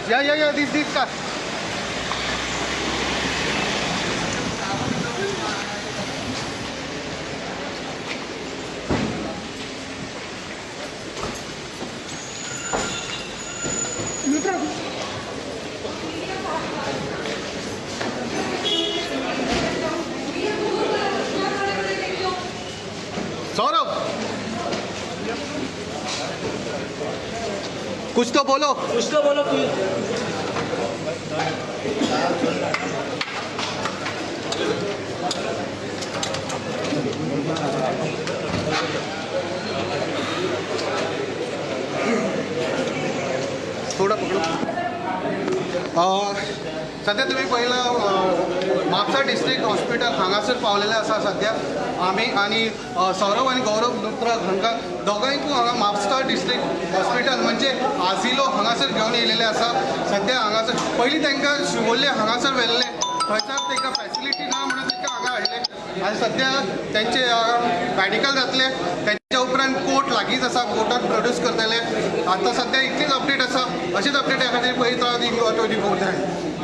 या दीस का सौरभ कुछ तो बोलो तू। थोडा पकडू सध्या तुम्ही पहिलं म्हापसा डिस्ट्रिक्ट हॉस्पिटल हांगासर पावलेले आसा सध्या आम्ही आणि सौरभ आणि गौरव लुत्रा हांकां दोगांयकूय हांगा म्हापसा डिस्ट्रिक्ट हॉस्पिटल म्हणजे आझिलो हांगासर घेवन येयलेले आसा। सध्या हांगासर पयलीं तांकां शिवोले हांगासर व्हेल्ले, थंयसर तांकां फॅसिलिटी ना म्हणून तांकां हांगा हाडले आनी सध्या तेंचे मॅडिकल जातले, तेच्या उपरांत कोर्ट लागींच आसा, कोर्टात प्रोड्यूस करतले। आतां सध्या इतलीच अपडेट आसा, अशीच अपडेट ह्या खातीर पळयत रावत इन 24 टायम।